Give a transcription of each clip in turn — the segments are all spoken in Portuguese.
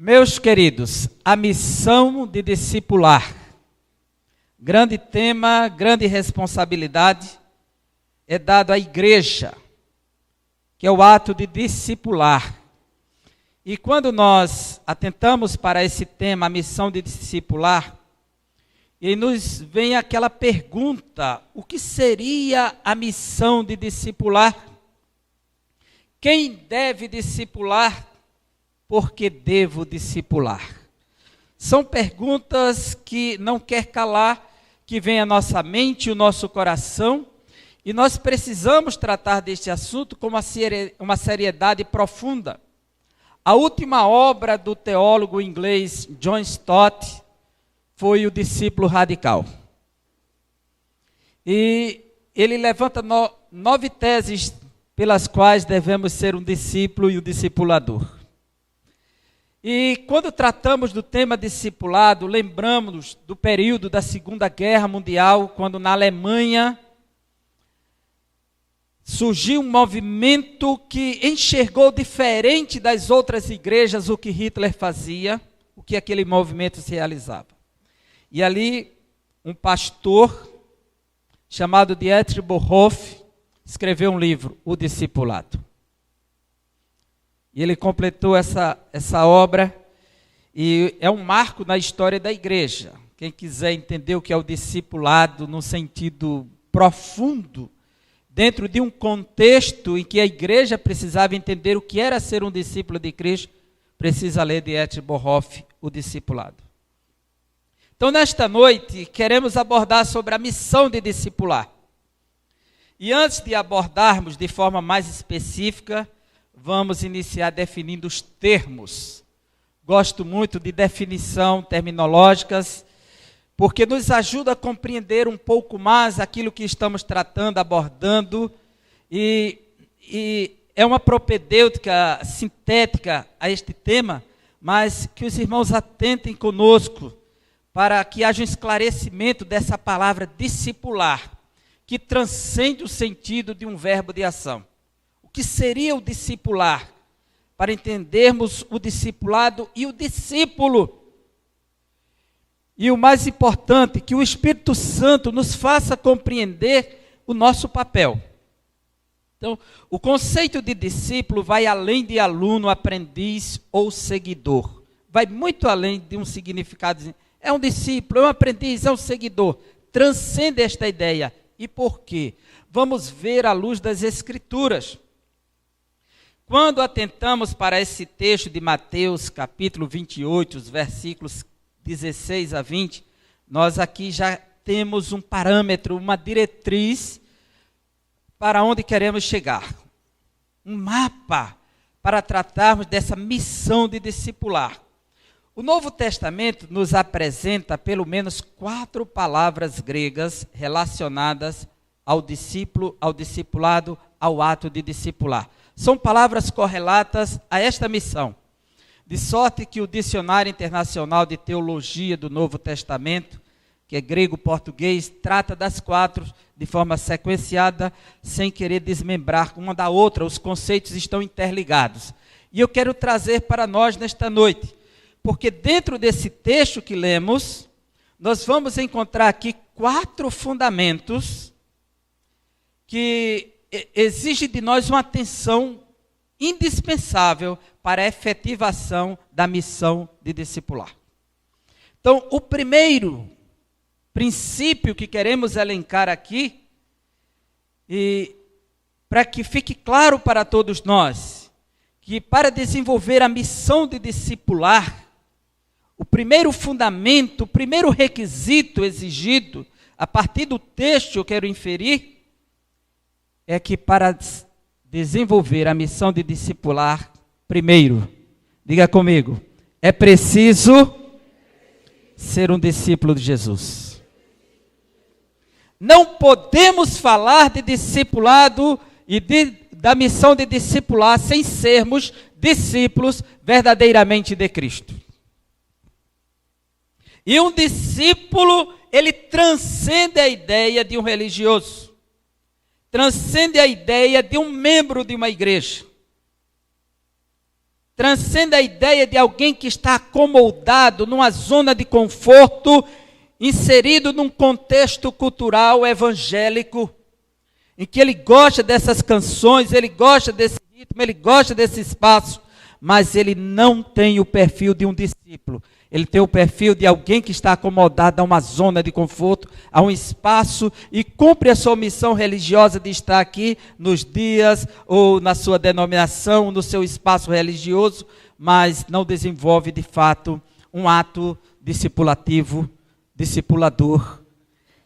Meus queridos, a missão de discipular. Grande tema, grande responsabilidade é dado à igreja, que é o ato de discipular. E quando nós atentamos para esse tema, a missão de discipular, e nos vem aquela pergunta: o que seria a missão de discipular? Quem deve discipular? Por que devo discipular? São perguntas que não quer calar, que vem à nossa mente e o nosso coração, e nós precisamos tratar deste assunto com uma seriedade profunda. A última obra do teólogo inglês John Stott foi O Discípulo Radical. E ele levanta 9 teses pelas quais devemos ser um discípulo e um discipulador. E quando tratamos do tema discipulado, lembramos do período da Segunda Guerra Mundial, quando na Alemanha surgiu um movimento que enxergou diferente das outras igrejas o que Hitler fazia, o que aquele movimento se realizava. E ali um pastor chamado Dietrich Bonhoeffer escreveu um livro, O Discipulado. E ele completou essa obra e é um marco na história da igreja. Quem quiser entender o que é o discipulado no sentido profundo, dentro de um contexto em que a igreja precisava entender o que era ser um discípulo de Cristo, precisa ler Dietrich Bonhoeffer, O Discipulado. Então, nesta noite, queremos abordar sobre a missão de discipular. E antes de abordarmos de forma mais específica, vamos iniciar definindo os termos. Gosto muito de definição terminológicas, porque nos ajuda a compreender um pouco mais aquilo que estamos tratando, abordando, e é uma propedêutica sintética a este tema, mas que os irmãos atentem conosco para que haja um esclarecimento dessa palavra discipular, que transcende o sentido de um verbo de ação. O que seria o discipular? Para entendermos o discipulado e o discípulo. E o mais importante, que o Espírito Santo nos faça compreender o nosso papel. Então, o conceito de discípulo vai além de aluno, aprendiz ou seguidor. Vai muito além de um significado. É um discípulo, é um aprendiz, é um seguidor. Transcende esta ideia. E por quê? Vamos ver à luz das Escrituras. Quando atentamos para esse texto de Mateus, capítulo 28, os versículos 16 a 20, nós aqui já temos um parâmetro, uma diretriz para onde queremos chegar. Um mapa para tratarmos dessa missão de discipular. O Novo Testamento nos apresenta pelo menos 4 palavras gregas relacionadas ao discípulo, ao discipulado, ao ato de discipular. São palavras correlatas a esta missão, de sorte que o Dicionário Internacional de Teologia do Novo Testamento, que é grego-português, trata das 4 de forma sequenciada, sem querer desmembrar uma da outra, os conceitos estão interligados. E eu quero trazer para nós nesta noite, porque dentro desse texto que lemos, nós vamos encontrar aqui 4 fundamentos que exige de nós uma atenção indispensável para a efetivação da missão de discipular. Então, o primeiro princípio que queremos elencar aqui, e para que fique claro para todos nós, que para desenvolver a missão de discipular, o primeiro fundamento, o primeiro requisito exigido, a partir do texto eu quero inferir, é que para desenvolver a missão de discipular, primeiro, diga comigo, é preciso ser um discípulo de Jesus. Não podemos falar de discipulado e da missão de discipular sem sermos discípulos verdadeiramente de Cristo. E um discípulo, ele transcende a ideia de um religioso. Transcende a ideia de um membro de uma igreja. transcende a ideia de alguém que está acomodado numa zona de conforto, inserido num contexto cultural evangélico, em que ele gosta dessas canções, ele gosta desse ritmo, ele gosta desse espaço, mas ele não tem o perfil de um discípulo. Ele tem o perfil de alguém que está acomodado a uma zona de conforto, a um espaço, e cumpre a sua missão religiosa de estar aqui nos dias, ou na sua denominação, no seu espaço religioso, mas não desenvolve de fato um ato discipulativo, discipulador.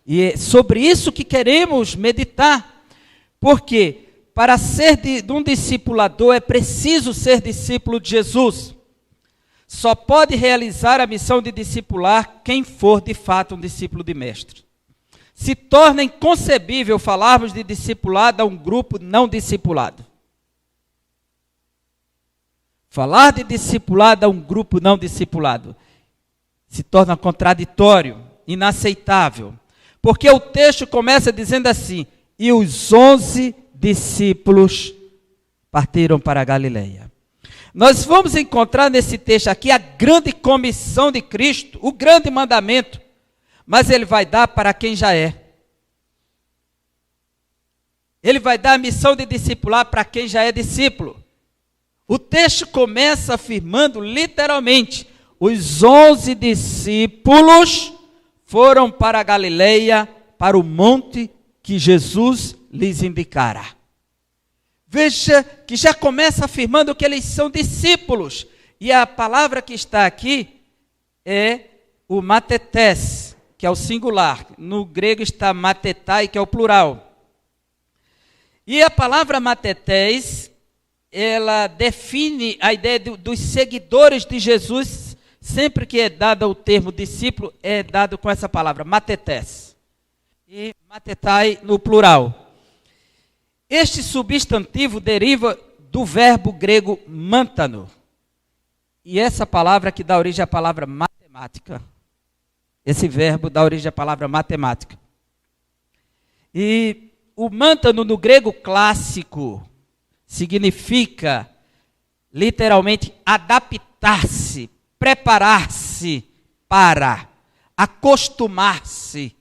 E é sobre isso que queremos meditar, porque para ser de um discipulador é preciso ser discípulo de Jesus. Só pode realizar a missão de discipular quem for de fato um discípulo de mestre. Se torna inconcebível falarmos de discipulado a um grupo não discipulado. Falar de discipulado a um grupo não discipulado se torna contraditório, inaceitável. Porque o texto começa dizendo assim: e os 11 discípulos partiram para a Galileia. Nós vamos encontrar nesse texto aqui a grande comissão de Cristo, o grande mandamento, mas ele vai dar para quem já é. Ele vai dar a missão de discipular para quem já é discípulo. O texto começa afirmando literalmente: os 11 discípulos foram para a Galileia, para o monte que Jesus lhes indicara. Veja que já começa afirmando que eles são discípulos. E a palavra que está aqui é o matetés, que é o singular. No grego está matetai, que é o plural. E a palavra matetés, ela define a ideia dos seguidores de Jesus. Sempre que é dado o termo discípulo, é dado com essa palavra, matetés. E matetai no plural. Este substantivo deriva do verbo grego mantano. E essa palavra que dá origem à palavra matemática. Esse verbo dá origem à palavra matemática. E o mantano no grego clássico significa literalmente adaptar-se, preparar-se para, acostumar-se.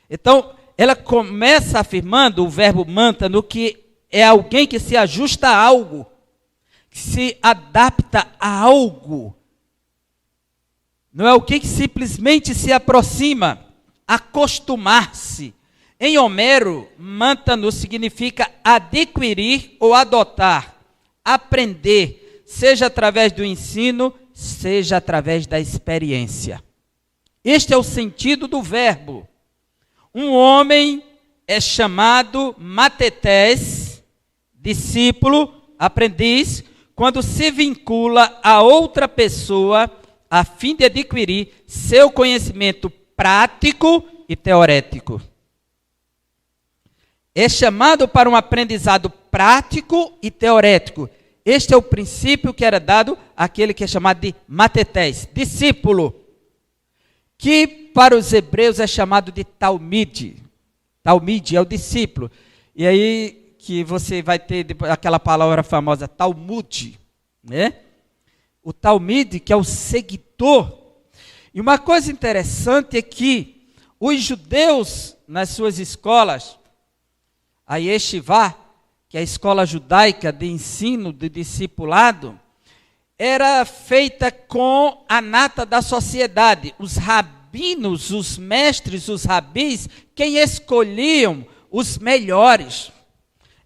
Então, ela começa afirmando o verbo mantano que é alguém que se ajusta a algo, que se adapta a algo. Não é alguém que simplesmente se aproxima, acostumar-se. Em Homero, mantano significa adquirir ou adotar, aprender, seja através do ensino, seja através da experiência. Este é o sentido do verbo. Um homem é chamado matetés, discípulo, aprendiz, quando se vincula a outra pessoa a fim de adquirir seu conhecimento prático e teorético. É chamado para um aprendizado prático e teorético. Este é o princípio que era dado àquele que é chamado de matetés, discípulo, que para os hebreus é chamado de talmide. Talmide é o discípulo. E aí que você vai ter aquela palavra famosa, Talmud, né? O talmide, que é o seguidor. E uma coisa interessante é que os judeus, nas suas escolas, a yeshivá, que é a escola judaica de ensino, de discipulado, era feita com a nata da sociedade. Os rabinos, os mestres, os rabis, quem escolhiam os melhores.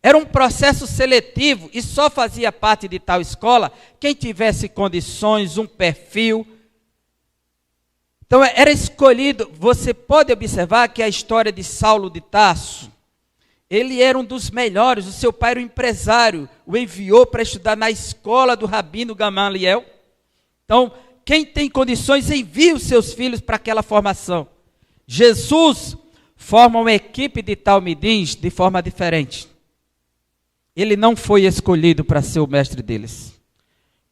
Era um processo seletivo e só fazia parte de tal escola quem tivesse condições, um perfil. Então era escolhido. Você pode observar que a história de Saulo de Tarso, ele era um dos melhores, o seu pai era um empresário, o enviou para estudar na escola do rabino Gamaliel. Então, quem tem condições, envia os seus filhos para aquela formação. Jesus forma uma equipe de talmidins de forma diferente. Ele não foi escolhido para ser o mestre deles.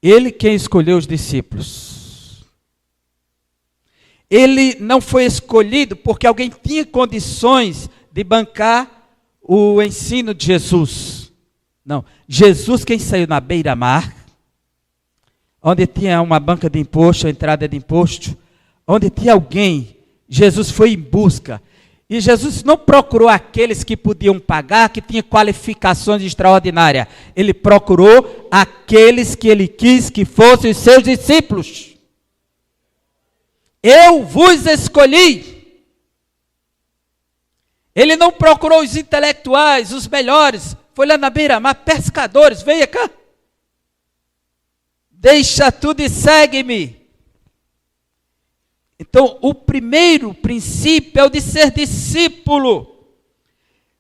Ele quem escolheu os discípulos. Ele não foi escolhido porque alguém tinha condições de bancar o ensino de Jesus. Não, Jesus quem saiu na beira-mar, onde tinha uma banca de imposto, a entrada de imposto, onde tinha alguém, Jesus foi em busca. E Jesus não procurou aqueles que podiam pagar, que tinham qualificações extraordinárias. Ele procurou aqueles que ele quis que fossem os seus discípulos. Eu vos escolhi. Ele não procurou os intelectuais, os melhores. Foi lá na beira-mar, pescadores, venha cá. Deixa tudo e segue-me. Então, o primeiro princípio é o de ser discípulo.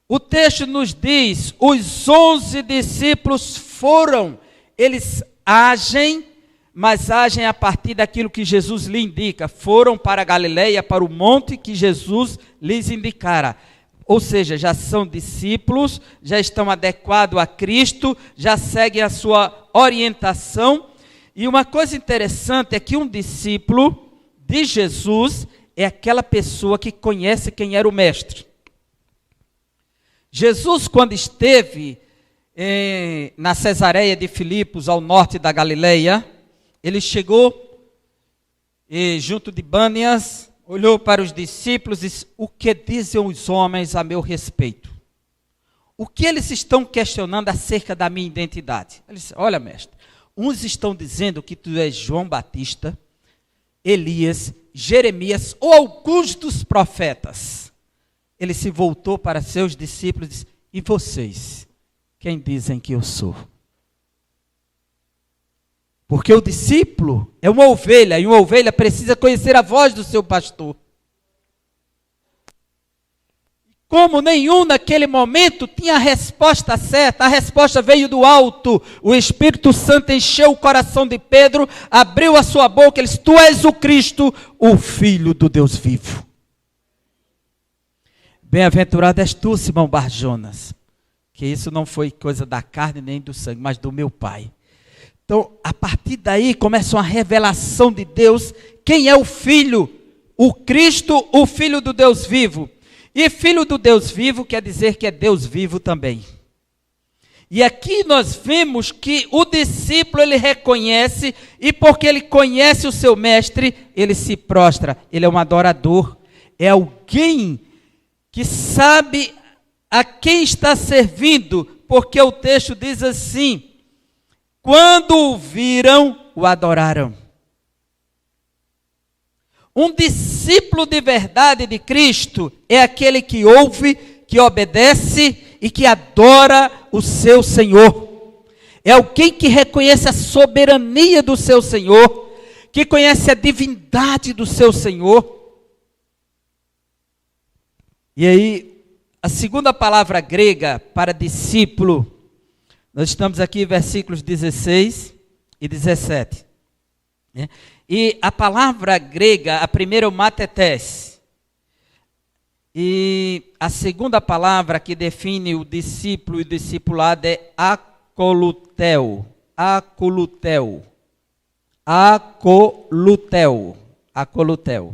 O texto nos diz, os 11 discípulos foram, eles agem, mas agem a partir daquilo que Jesus lhe indica. Foram para a Galileia, para o monte que Jesus lhes indicara. Ou seja, já são discípulos, já estão adequados a Cristo, já seguem a sua orientação. E uma coisa interessante é que um discípulo de Jesus é aquela pessoa que conhece quem era o mestre. Jesus, quando esteve na Cesareia de Filipos, ao norte da Galileia, ele chegou junto de Bânias, olhou para os discípulos e disse, o que dizem os homens a meu respeito? O que eles estão questionando acerca da minha identidade? Ele disse, olha mestre, uns estão dizendo que tu és João Batista, Elias, Jeremias ou alguns dos profetas. Ele se voltou para seus discípulos e disse, e vocês, quem dizem que eu sou? Porque o discípulo é uma ovelha, e uma ovelha precisa conhecer a voz do seu pastor. Como nenhum naquele momento tinha a resposta certa, a resposta veio do alto. O Espírito Santo encheu o coração de Pedro, abriu a sua boca, ele disse, tu és o Cristo, o Filho do Deus vivo. Bem-aventurado és tu, Simão Bar-Jonas, que isso não foi coisa da carne nem do sangue, mas do meu Pai. Então, a partir daí começa uma revelação de Deus, quem é o Filho, o Cristo, o Filho do Deus vivo. E filho do Deus vivo quer dizer que é Deus vivo também. E aqui nós vemos que o discípulo ele reconhece, e porque ele conhece o seu mestre, ele se prostra, ele é um adorador, é alguém que sabe a quem está servindo, porque o texto diz assim, quando o viram, o adoraram. Um discípulo de verdade de Cristo é aquele que ouve, que obedece e que adora o seu Senhor. É alguém que reconhece a soberania do seu Senhor, que conhece a divindade do seu Senhor. E aí, a segunda palavra grega para discípulo, nós estamos aqui em versículos 16 e 17. Né? E a palavra grega, a primeira é o matetes. E a segunda palavra que define o discípulo e o discipulado é acoluteu. Acoluteu. Acoluteu. Acoluteu.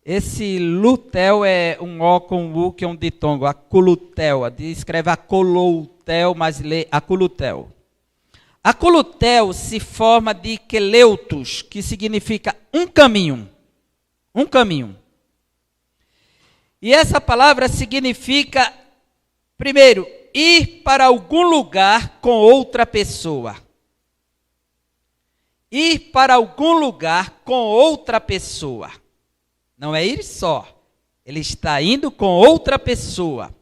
Esse lutel é um O com U, que é um ditongo. Acoluteu. Escreve acoluteu, mas lê acoluteu. Acoluteu se forma de keleutos, que significa um caminho. Um caminho. E essa palavra significa, primeiro, ir para algum lugar com outra pessoa. Ir para algum lugar com outra pessoa. Não é ir só. Ele está indo com outra pessoa.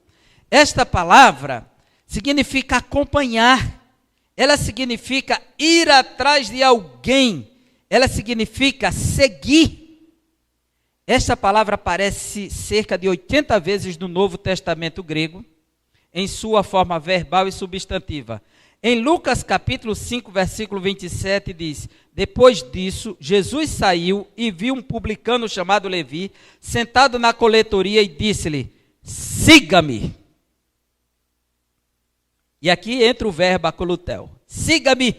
Esta palavra significa acompanhar. Ela significa ir atrás de alguém. Ela significa seguir. Esta palavra aparece cerca de 80 vezes no Novo Testamento grego, em sua forma verbal e substantiva. Em Lucas capítulo 5, versículo 27 diz, depois disso, Jesus saiu e viu um publicano chamado Levi, sentado na coletoria e disse-lhe, siga-me. E aqui entra o verbo acolutel. Siga-me.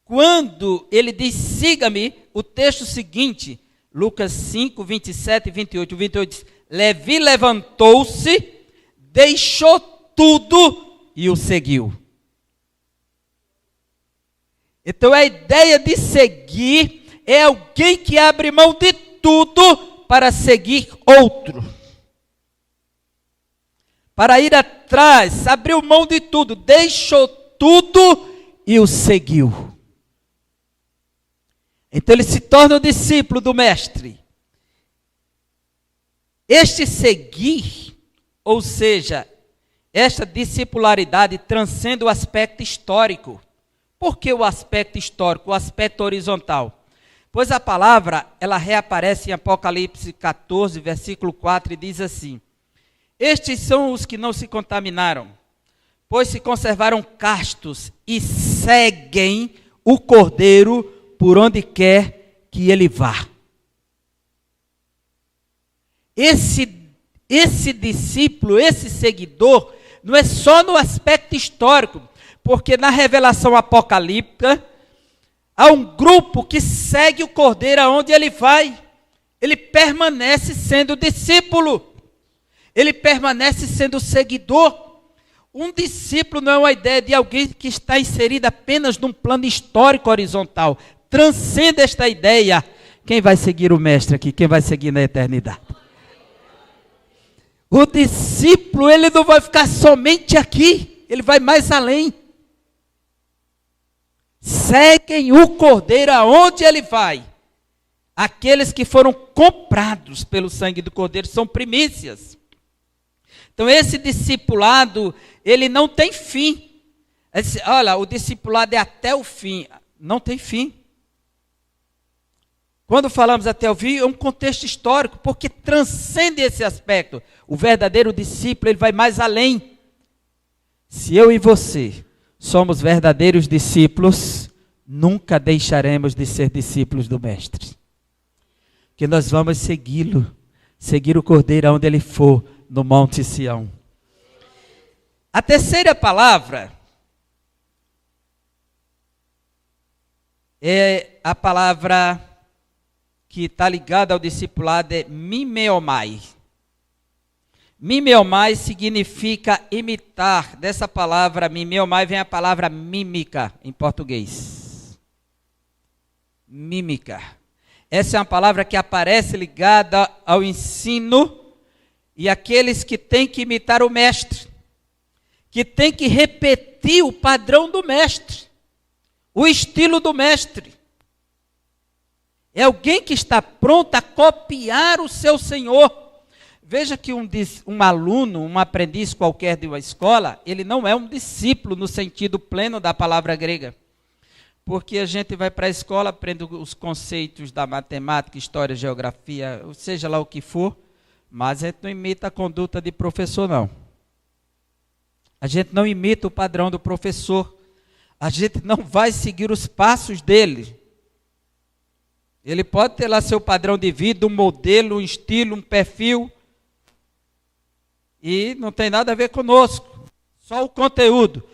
Quando ele diz siga-me, o texto seguinte, Lucas 5, 27 e 28. 28 diz, Levi levantou-se, deixou tudo e o seguiu. Então a ideia de seguir é alguém que abre mão de tudo para seguir outro. Para ir atrás, abriu mão de tudo, deixou tudo e o seguiu. Então ele se torna o discípulo do mestre. Este seguir, ou seja, esta discipularidade transcende o aspecto histórico. Por que o aspecto histórico, o aspecto horizontal? Pois a palavra, ela reaparece em Apocalipse 14, versículo 4, e diz assim: estes são os que não se contaminaram, pois se conservaram castos e seguem o Cordeiro por onde quer que ele vá. Esse discípulo, esse seguidor, não é só no aspecto histórico, porque na revelação apocalíptica, há um grupo que segue o Cordeiro aonde ele vai. Ele permanece sendo discípulo. Ele permanece sendo seguidor. Um discípulo não é uma ideia de alguém que está inserido apenas num plano histórico horizontal. Transcende esta ideia. Quem vai seguir o mestre aqui? Quem vai seguir na eternidade? O discípulo, ele não vai ficar somente aqui. Ele vai mais além. Seguem o Cordeiro aonde ele vai. Aqueles que foram comprados pelo sangue do Cordeiro são primícias. Então esse discipulado, ele não tem fim. Olha, o discipulado é até o fim. Não tem fim. Quando falamos até o fim, é um contexto histórico, porque transcende esse aspecto. O verdadeiro discípulo, ele vai mais além. Se eu e você somos verdadeiros discípulos, nunca deixaremos de ser discípulos do Mestre. Que nós vamos segui-lo, seguir o Cordeiro aonde ele for, no Monte Sião. A terceira palavra é a palavra que está ligada ao discipulado, é mimeomai. Mimeomai significa imitar. Dessa palavra mimeomai vem a palavra mímica em português. Mímica. Essa é uma palavra que aparece ligada ao ensino e aqueles que têm que imitar o mestre, que têm que repetir o padrão do mestre, o estilo do mestre. É alguém que está pronto a copiar o seu Senhor. Veja que um aluno, um aprendiz qualquer de uma escola, ele não é um discípulo no sentido pleno da palavra grega. Porque a gente vai para a escola, aprende os conceitos da matemática, história, geografia, seja lá o que for, mas a gente não imita a conduta de professor, não. A gente não imita o padrão do professor. A gente não vai seguir os passos dele. Ele pode ter lá seu padrão de vida, um modelo, um estilo, um perfil, e não tem nada a ver conosco, só o conteúdo.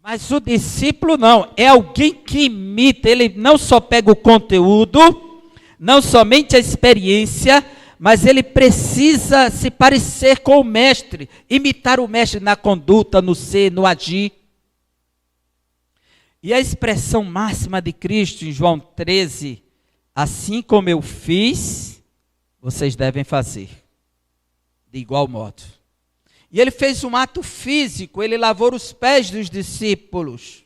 Mas o discípulo não, é alguém que imita. Ele não só pega o conteúdo, não somente a experiência, mas ele precisa se parecer com o mestre, imitar o mestre na conduta, no ser, no agir. E a expressão máxima de Cristo em João 13, assim como eu fiz, vocês devem fazer, de igual modo. E ele fez um ato físico, ele lavou os pés dos discípulos.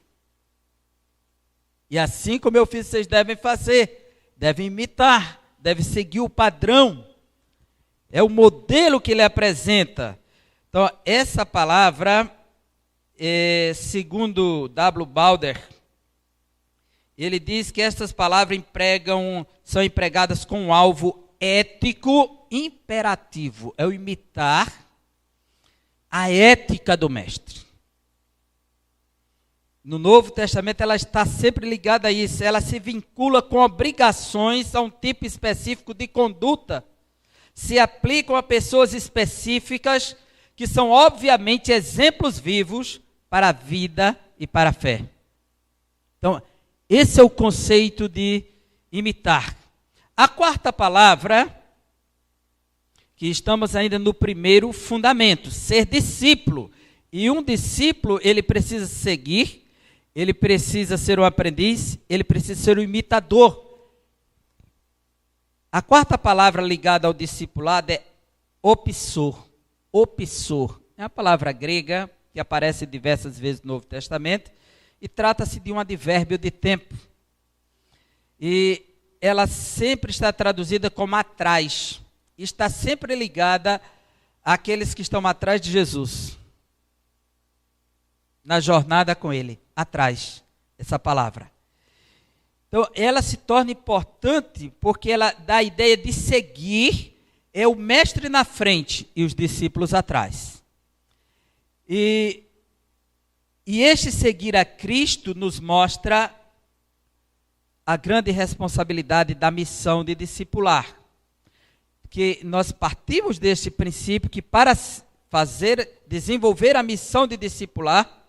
E assim como eu fiz, vocês devem fazer, devem imitar, devem seguir o padrão. É o modelo que ele apresenta. Então, essa palavra, segundo W. Balder, ele diz que estas palavras são empregadas com um alvo ético imperativo. É o imitar a ética do mestre. No Novo Testamento ela está sempre ligada a isso. Ela se vincula com obrigações a um tipo específico de conduta. Se aplicam a pessoas específicas que são obviamente exemplos vivos para a vida e para a fé. Então, esse é o conceito de imitar. A quarta palavra, que estamos ainda no primeiro fundamento, ser discípulo. E um discípulo, ele precisa seguir, ele precisa ser um aprendiz, ele precisa ser um imitador. A quarta palavra ligada ao discipulado é opissor. Opissor. É uma palavra grega que aparece diversas vezes no Novo Testamento e trata-se de um advérbio de tempo. E ela sempre está traduzida como atrás. Está sempre ligada àqueles que estão atrás de Jesus. Na jornada com ele. Atrás. Essa palavra. Então, ela se torna importante porque ela dá a ideia de seguir, é o mestre na frente e os discípulos atrás. E este seguir a Cristo nos mostra a grande responsabilidade da missão de discipular. Que nós partimos deste princípio que para desenvolver a missão de discipular,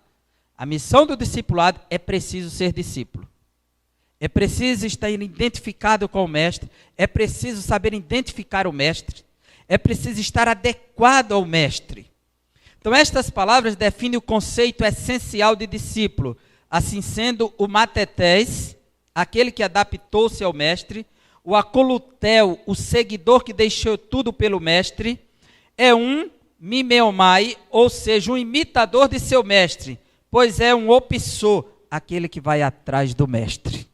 a missão do discipulado é preciso ser discípulo. É preciso estar identificado com o mestre, é preciso saber identificar o mestre, é preciso estar adequado ao mestre. Então estas palavras definem o conceito essencial de discípulo, assim sendo o matetés, aquele que adaptou-se ao mestre, o acolutel, o seguidor que deixou tudo pelo mestre, é um mimeomai, ou seja, um imitador de seu mestre, pois é um opissor, aquele que vai atrás do mestre.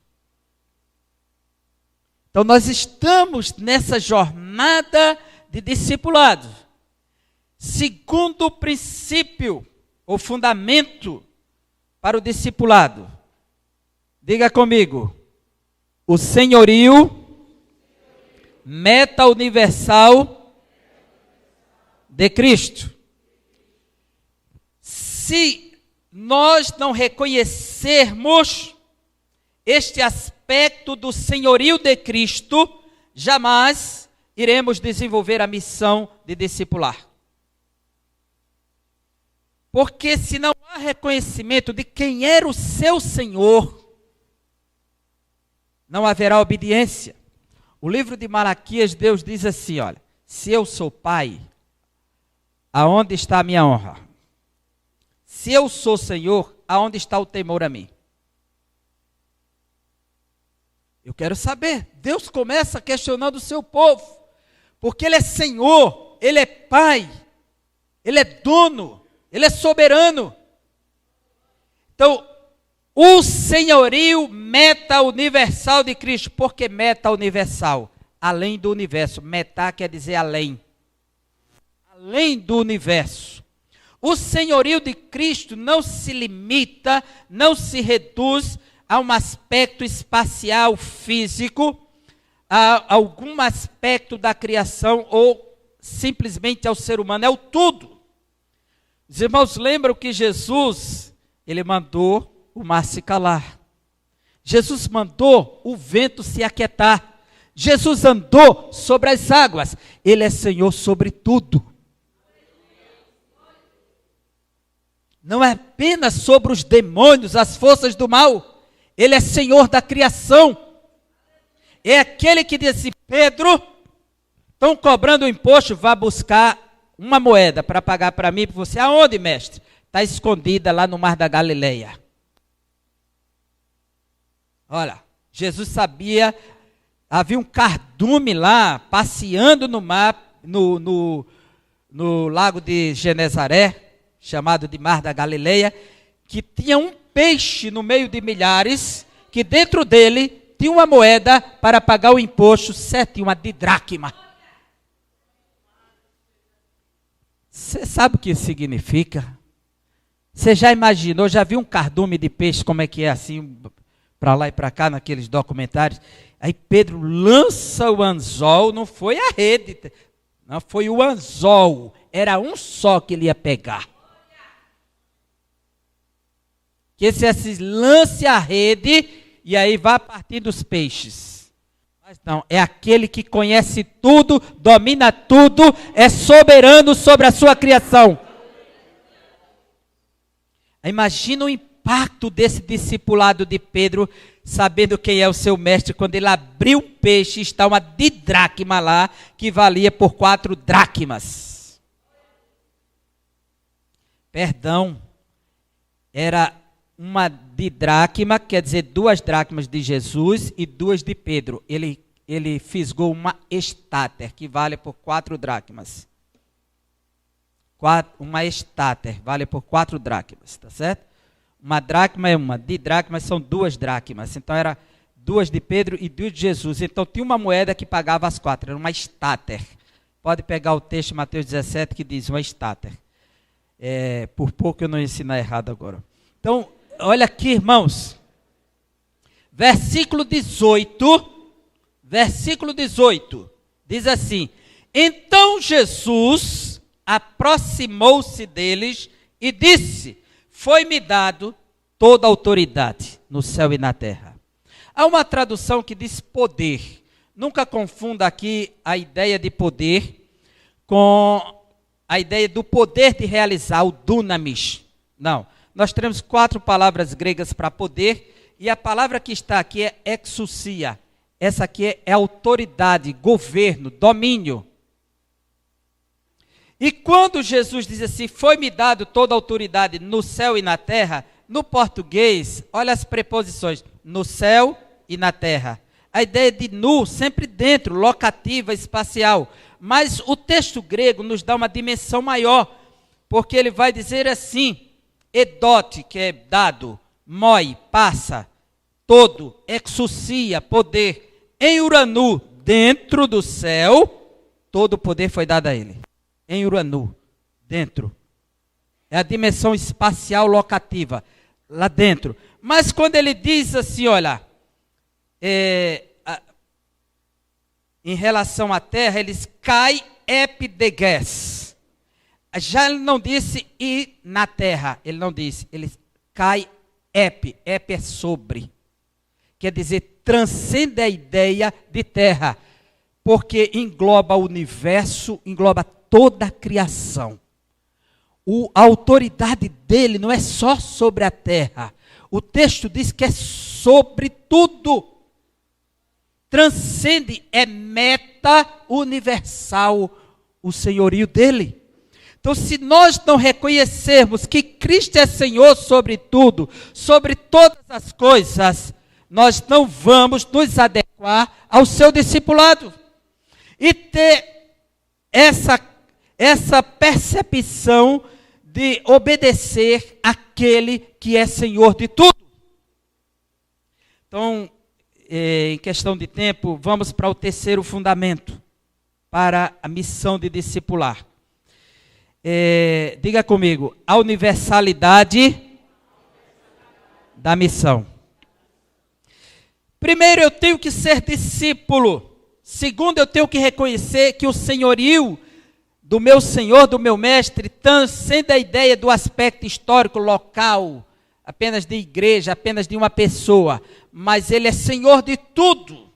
Então nós estamos nessa jornada de discipulado. Segundo princípio, ou fundamento para o discipulado. Diga comigo. O senhorio meta-universal de Cristo. Se nós não reconhecermos este aspecto do senhorio de Cristo, jamais iremos desenvolver a missão de discipular. Porque se não há reconhecimento de quem era o seu Senhor, não haverá obediência. O livro de Malaquias, Deus diz assim, olha, se eu sou pai, aonde está a minha honra? Se eu sou Senhor, aonde está o temor a mim? Eu quero saber. Deus começa questionando o seu povo, porque Ele é Senhor, Ele é Pai, Ele é dono, Ele é soberano. Então, o senhorio meta-universal de Cristo. Por que meta-universal? Além do universo. Meta quer dizer além. Além do universo. O senhorio de Cristo não se limita, não se reduz a um aspecto espacial, físico, a algum aspecto da criação ou simplesmente ao ser humano. É o tudo. Os irmãos lembram que Jesus, Ele mandou o mar se calar. Jesus mandou o vento se aquietar. Jesus andou sobre as águas. Ele é Senhor sobre tudo. Não é apenas sobre os demônios, as forças do mal. Ele é Senhor da criação. É aquele que disse, Pedro, estão cobrando o imposto, vá buscar uma moeda para pagar para mim e para você. Aonde, mestre? Está escondida lá no mar da Galileia. Olha, Jesus sabia, havia um cardume lá, passeando no mar, no lago de Genezaré, chamado de Mar da Galileia, que tinha um peixe no meio de milhares, que dentro dele tinha uma moeda para pagar o imposto, certo, uma didracma. Você sabe o que isso significa? Você já imaginou, já viu um cardume de peixe, como é que é assim, para lá e para cá, naqueles documentários? Aí Pedro lança o anzol, não foi a rede, não foi o anzol, era um só que ele ia pegar. Que esse lance a rede e aí vá partir dos peixes. Mas não, é aquele que conhece tudo, domina tudo, é soberano sobre a sua criação. Imagina o impacto desse discipulado de Pedro, sabendo quem é o seu mestre, quando ele abriu um peixe, está uma didracma lá, que valia por 4 dracmas. Perdão, era uma didracma, quer dizer 2 dracmas de Jesus e 2 de Pedro. Ele fisgou uma estáter, que vale por 4 dracmas. Uma estáter vale por 4 dracmas, tá certo? Uma dracma é uma, didracmas são 2 dracmas. Então era 2 de Pedro e 2 de Jesus. Então tinha uma moeda que pagava as 4, era uma estáter. Pode pegar o texto de Mateus 17 que diz uma estáter. Por pouco eu não ensinar errado agora. Então, olha aqui, irmãos. Versículo 18 diz assim: Então Jesus aproximou-se deles e disse: Foi-me dado toda a autoridade no céu e na terra. Há uma tradução que diz poder. Nunca confunda aqui a ideia de poder com a ideia do poder de realizar, o dunamis. Não. Nós temos 4 palavras gregas para poder, e a palavra que está aqui é exousia. Essa aqui é autoridade, governo, domínio. E quando Jesus diz assim, foi-me dado toda a autoridade no céu e na terra, no português, olha as preposições, no céu e na terra. A ideia de nu, sempre dentro, locativa, espacial. Mas o texto grego nos dá uma dimensão maior, porque ele vai dizer assim, edote, que é dado, moi, passa, todo, exousia, poder, em Uranu, dentro do céu, todo o poder foi dado a ele. Em Uranu, dentro. É a dimensão espacial locativa, lá dentro. Mas quando ele diz assim, olha, em relação à terra, eles cai epideges. Já ele não disse e na terra, ele não disse, ele cai epi é sobre. Quer dizer, transcende a ideia de terra, porque engloba o universo, engloba toda a criação. A autoridade dele não é só sobre a terra. O texto diz que é sobre tudo. Transcende, é meta universal o senhorio dele. Então, se nós não reconhecermos que Cristo é Senhor sobre tudo, sobre todas as coisas, nós não vamos nos adequar ao seu discipulado. E ter essa percepção de obedecer àquele que é Senhor de tudo. Então, em questão de tempo, vamos para o 3º fundamento, para a missão de discipular. Diga comigo, a universalidade da missão. Primeiro, eu tenho que ser discípulo. Segundo, eu tenho que reconhecer que o senhorio do meu Senhor, do meu Mestre, transcende a ideia do aspecto histórico local, apenas de igreja, apenas de uma pessoa, mas Ele é Senhor de tudo.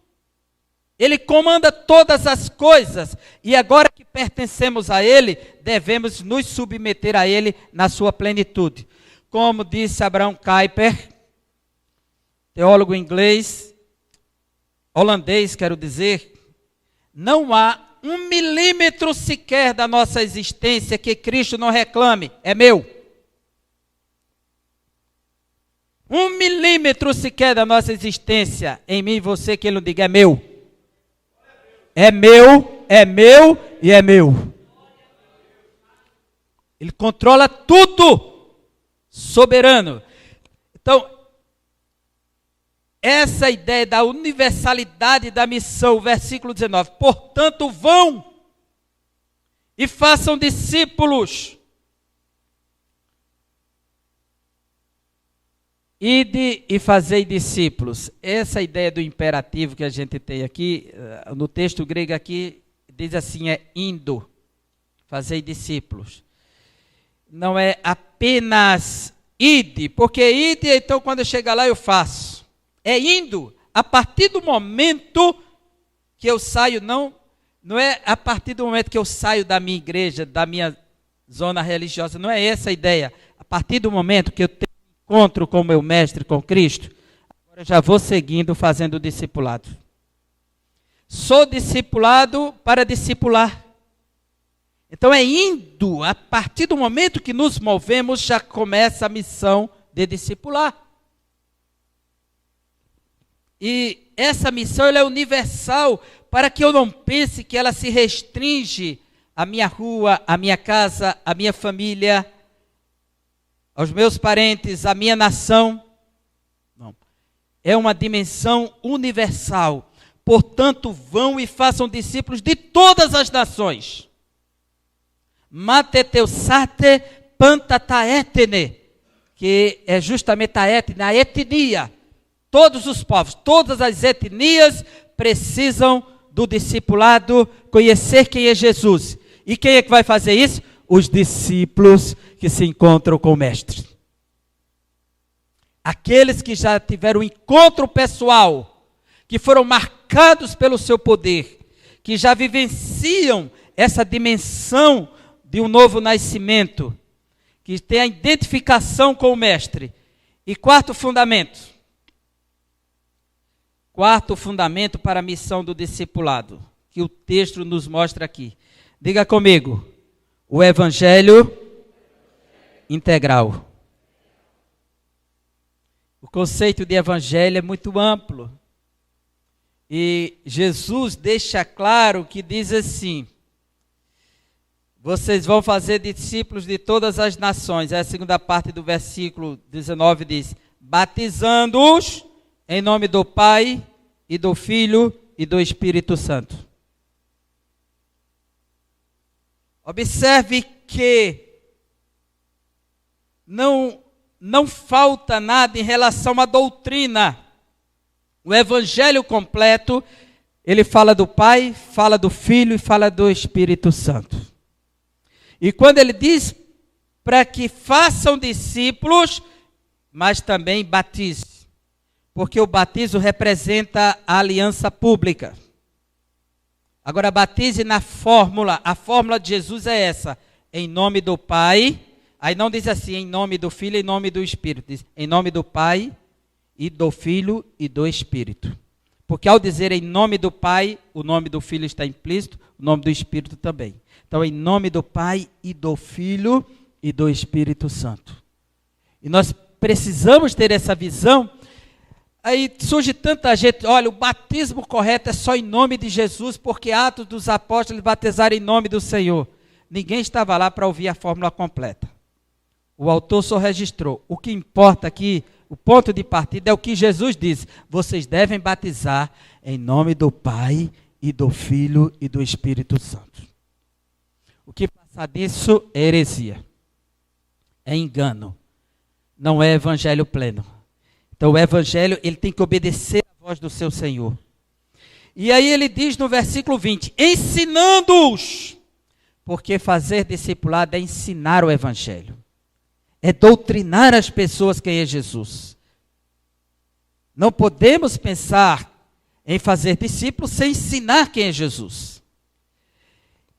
Ele comanda todas as coisas, e agora que pertencemos a Ele, devemos nos submeter a Ele na sua plenitude. Como disse Abraham Kuyper, teólogo holandês, quero dizer, não há 1 milímetro sequer da nossa existência que Cristo não reclame, é meu. 1 milímetro sequer da nossa existência, em mim e você, que Ele não diga, é meu. É meu, é meu e é meu. Ele controla tudo, soberano. Então, essa ideia da universalidade da missão, versículo 19. Portanto, vão e façam discípulos. Ide e fazei discípulos. Essa ideia do imperativo que a gente tem aqui, no texto grego aqui, diz assim, é indo, fazei discípulos. Não é apenas ide, porque ide, então quando eu chegar lá eu faço. É indo, a partir do momento que eu saio, não é a partir do momento que eu saio da minha igreja, da minha zona religiosa, não é essa a ideia. A partir do momento que eu tenho encontro com o meu mestre, com Cristo, agora eu já vou seguindo, fazendo o discipulado. Sou discipulado para discipular. Então é indo, a partir do momento que nos movemos, já começa a missão de discipular. E essa missão ela é universal, para que eu não pense que ela se restringe à minha rua, à minha casa, à minha família, aos meus parentes, à minha nação. Não. É uma dimensão universal. Portanto, vão e façam discípulos de todas as nações. Mateteusate pantataetene, que é justamente a etnia. Todos os povos, todas as etnias precisam do discipulado, conhecer quem é Jesus. E quem é que vai fazer isso? Os discípulos que se encontram com o Mestre. Aqueles que já tiveram um encontro pessoal, que foram marcados pelo seu poder, que já vivenciam essa dimensão de um novo nascimento, que tem a identificação com o Mestre. E quarto fundamento para a missão do discipulado, que o texto nos mostra aqui. Diga comigo, o Evangelho integral. O conceito de Evangelho é muito amplo. E Jesus deixa claro que diz assim: vocês vão fazer discípulos de todas as nações. A segunda parte do versículo 19 diz: batizando-os em nome do Pai e do Filho e do Espírito Santo. Observe que não falta nada em relação à doutrina. O Evangelho completo, ele fala do Pai, fala do Filho e fala do Espírito Santo. E quando ele diz para que façam discípulos, mas também batize. Porque o batismo representa a aliança pública. Agora batize na fórmula. A fórmula de Jesus é essa: em nome do Pai. Aí não diz assim, em nome do Filho e em nome do Espírito. Diz em nome do Pai e do Filho e do Espírito. Porque ao dizer em nome do Pai, o nome do Filho está implícito, o nome do Espírito também. Então, em nome do Pai e do Filho e do Espírito Santo. E nós precisamos ter essa visão. Aí surge tanta gente, olha, o batismo correto é só em nome de Jesus, porque Atos dos Apóstolos batizaram em nome do Senhor. Ninguém estava lá para ouvir a fórmula completa. O autor só registrou. O que importa aqui, o ponto de partida é o que Jesus disse: vocês devem batizar em nome do Pai e do Filho e do Espírito Santo. O que passar disso é heresia, é engano, não é evangelho pleno. Então o evangelho, ele tem que obedecer à voz do seu Senhor. E aí ele diz no versículo 20, ensinando-os, porque fazer discipulado é ensinar o evangelho. É doutrinar as pessoas quem é Jesus. Não podemos pensar em fazer discípulos sem ensinar quem é Jesus.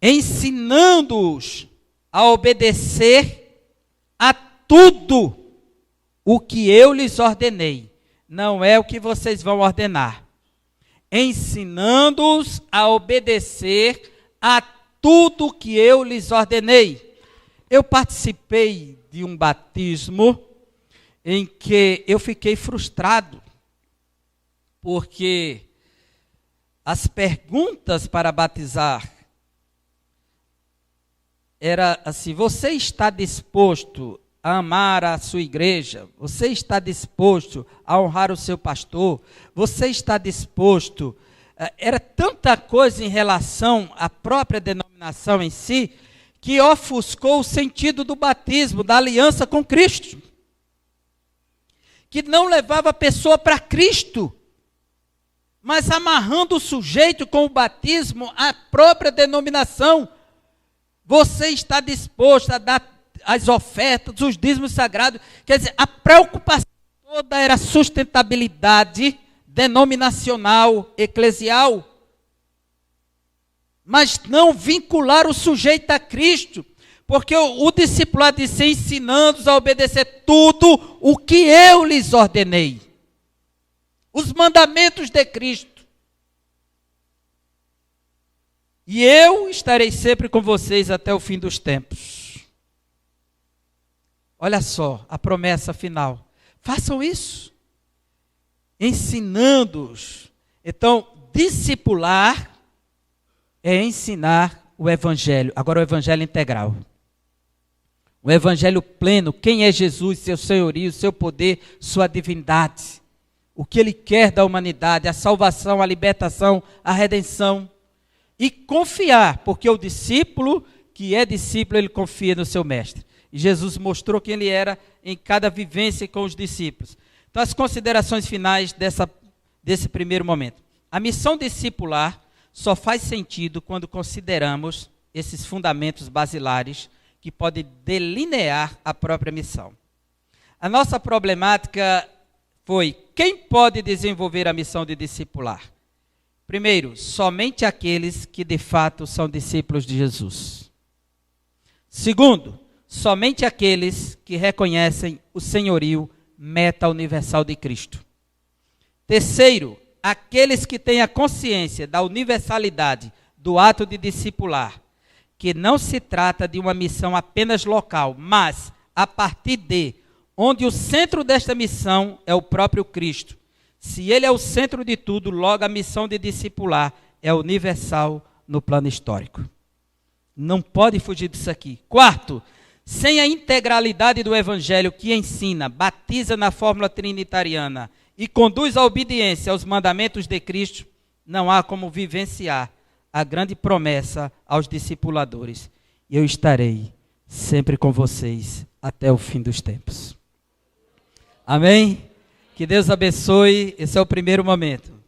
Ensinando-os a obedecer a tudo o que eu lhes ordenei. Não é o que vocês vão ordenar. Ensinando-os a obedecer a tudo o que eu lhes ordenei. Eu participei de um batismo em que eu fiquei frustrado, porque as perguntas para batizar era assim: você está disposto a amar a sua igreja? Você está disposto a honrar o seu pastor? Você está disposto? Era tanta coisa em relação à própria denominação em si, que ofuscou o sentido do batismo, da aliança com Cristo, que não levava a pessoa para Cristo, mas amarrando o sujeito com o batismo à própria denominação. Você está disposto a dar as ofertas, os dízimos sagrados? Quer dizer, a preocupação toda era sustentabilidade denominacional, eclesial, mas não vincular o sujeito a Cristo, porque o discipulado disse: ensinando-os a obedecer tudo o que eu lhes ordenei, os mandamentos de Cristo. E eu estarei sempre com vocês até o fim dos tempos. Olha só a promessa final. Façam isso, ensinando-os. Então, discipular é ensinar o Evangelho. Agora, o Evangelho integral. O Evangelho pleno, quem é Jesus, seu senhorio, seu poder, sua divindade. O que Ele quer da humanidade, a salvação, a libertação, a redenção. E confiar, porque o discípulo que é discípulo, ele confia no seu mestre. E Jesus mostrou quem Ele era em cada vivência com os discípulos. Então, as considerações finais desse primeiro momento. A missão discipular só faz sentido quando consideramos esses fundamentos basilares que podem delinear a própria missão. A nossa problemática foi: quem pode desenvolver a missão de discipular? Primeiro, somente aqueles que de fato são discípulos de Jesus. Segundo, somente aqueles que reconhecem o senhorio meta-universal de Cristo. Terceiro, aqueles que têm a consciência da universalidade do ato de discipular, que não se trata de uma missão apenas local, mas a partir de onde o centro desta missão é o próprio Cristo. Se Ele é o centro de tudo, logo a missão de discipular é universal no plano histórico. Não pode fugir disso aqui. Quarto, sem a integralidade do Evangelho que ensina, batiza na fórmula trinitariana e conduz à obediência aos mandamentos de Cristo, não há como vivenciar a grande promessa aos discipuladores: eu estarei sempre com vocês até o fim dos tempos. Amém? Que Deus abençoe. Esse é o primeiro momento.